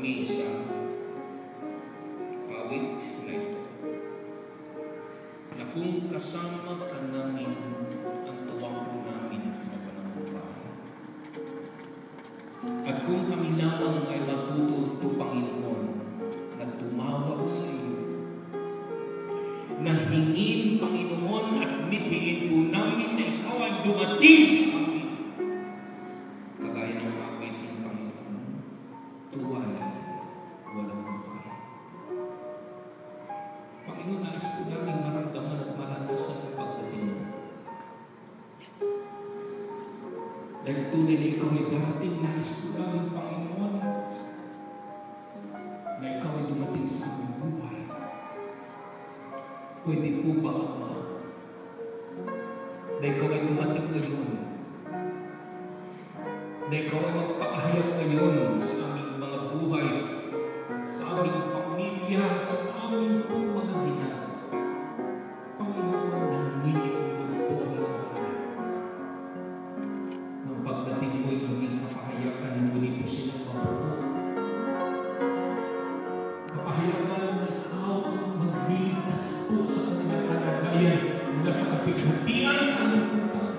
kami sa awit na ito, na kung kasama ka namin, ang tuwa po namin ang pananampalataya. At kung kami lamang ay matututo, Panginoon, na tumawag sa iyo, na hingin, Panginoon, at mithiin po namin na ikaw ay dumating sa amin. Kagaya ng awitin, Panginoon, tuwalay, walang hanggan. Panginoon, nais po namin maramdaman at maranasan ang pagdating mo. Dahil tunay na ikaw ay darating, nais po namin, Panginoon, na ikaw ay dumating sa aming buhay. Pwede po ba, Ama, na ikaw ay dumating ngayon, na ikaw ay magpakahayag ngayon sa aming mga buhay, sa aming pamilya, sa aming pong mga ginagawa. Panginoon, nanginig mo po ang iyong kanan. Nang pagdating mo ay maging kapahayagan, muli po silang mapuno. Kapahayagan na ikaw ang magliligtas po sa kanilang kalagayan mula sa kapighatian, kalungkutan,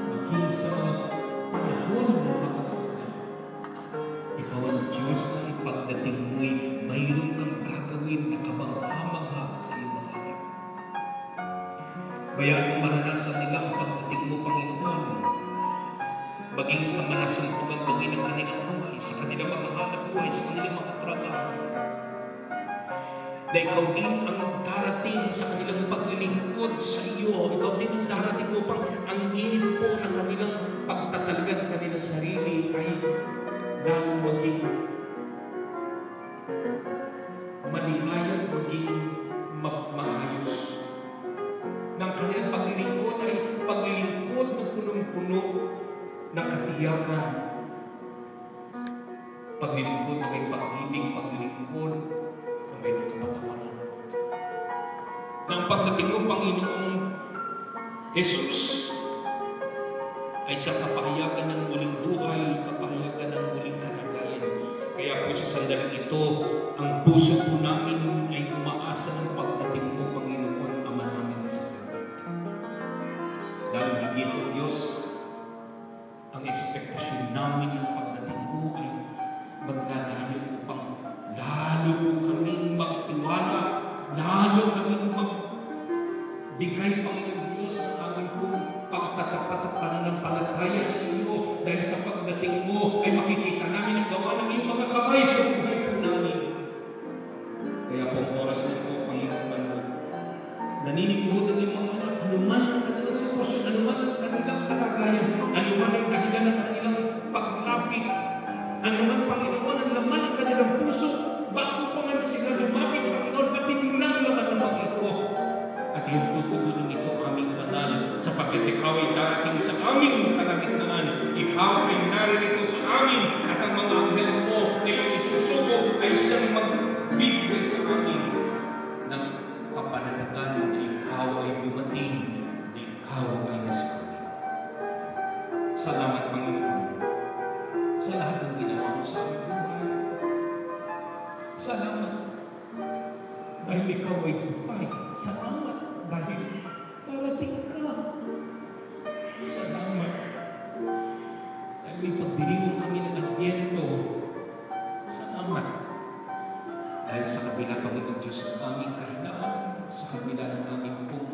maging sa mga panahon ng kapalaran. Ikaw ang Diyos na ang pagdating mo'y mayroon kang gagawin na kabangha-mangha sa iyong mga anak. Bayaan mo maranasan nila ang pagdating mo, Panginoon, maging sa manasumpungan bangin ng kanilang kamay, sa kanilang mga hanap buhay, sa kanilang mga trabaho. Na ikaw din ang darating sa kanilang paglilingkod sa iyo. Ikaw din ang darating upang ang hilig po ng kanilang pagtatalaga ng kanilang sarili ay lalong maging maligaya, maging maayos. Ng kanilang paglilingkod ay paglilingkod na punong-puno ng katiyakan. Paglilingkod na may pag-ibig, paglilingkod na may kapatawaran. Nang pagdating mo, Panginoong Jesus, ay sa kapahayagan ng muling buhay, kapahayagan ng muling kalagayan. Kaya po sa sandaling ito, ang puso po namin ay umaasa ng pagdating mo, Panginoon, Ama namin na sa langit. Lalo higit o Diyos, ang ekspektasyon namin ng pagdating mo ay maglalayo upang lalo po kaming magtiwala, lalo kaming magbigay, Panginoon Diyos, ang aming pong pagtatapat at pananampalataya sa iyo. Dahil sa pagdating mo ay makikita namin ang gawa ng iyong mga kamay sa buhay po namin. Kaya po ang oras na po, Panginoon Manuel, naniniguhod ang iyong mga anak, anuman ang kanilang sitwasyon, anuman ang kanilang kalagayan, anuman ang dahilan ng kanilang paglapit, anuman, Panginoon, ang laman ng kanilang puso, bago pa man sila lumapit, Panginoon, patimulang laman ng mga ito. At yung tutugunin ito aming banal, sapagkat ikaw ay darating sa aming kalagitnaan. Ikaw ay naririto sa amin, at ang mga anghel mo na iyong isusubo ay siyang magbibigay sa amin ng kapanatagan na ikaw ay dumating, na ikaw ay nasa amin. Salamat, Panginoon, sa lahat ng ginawa mo sa aming buhay. Salamat dahil ikaw ay buhay. Salamat dahil darating ka. Salamat dahil may pagdiriwang kami ng Adbyento. Salamat dahil sa kabila, Panginoon Diyos, ng aming kahinaan, sa kabila ng aming pong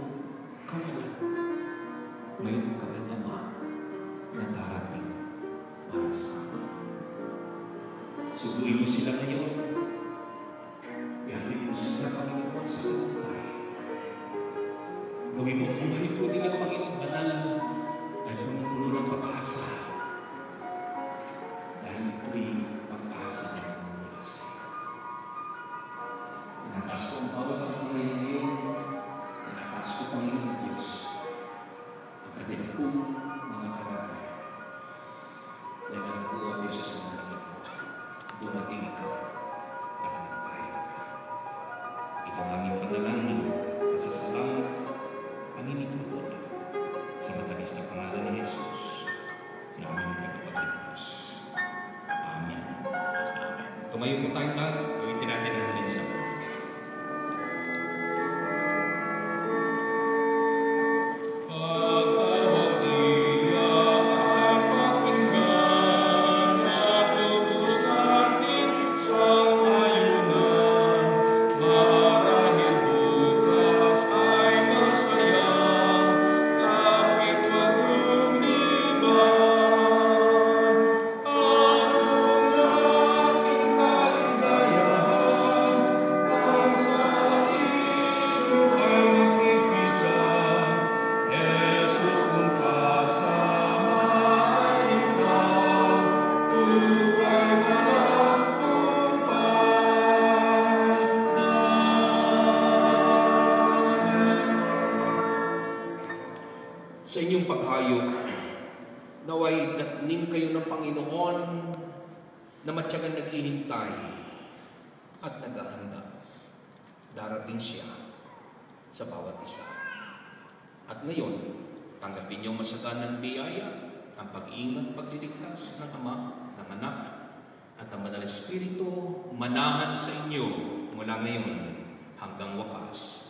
kawalan, mayroon kami, Ama, na darating para sa amin. Suguin mo sila ngayon. Ihalin mo sila, Panginoon, sa buhay. Gawin mo ang buhay ko nila, Panginoon, banal ay puno-puno ng pag-asa. Dahil ito'y pag-asa na mula sa iyo. Tinakas ko ang bawat sa buhay ngayon. Tinakas ko, Panginoon Diyos, ang kanilang pong mga kalagayan. Dahil alam ko, ang Diyos sa sandaling ito, dumating ka para magbayad ka. Ito ang aming panalangin, pasasalamat, panginigluhod sa matamis na pangalan ni Jesus. Tumayo po tayong lahat. Gamitin natin ang minsa. Sa inyong paghayop, naway datnin kayo ng Panginoon na matyagang naghihintay at naghahanda. Darating siya sa bawat isa. At ngayon, tanggapin niyo masaganang biyaya ang pag-iingat, pagliligtas ng Ama, ng Anak, at ang Banal na Espiritu manahan sa inyo mula ngayon hanggang wakas.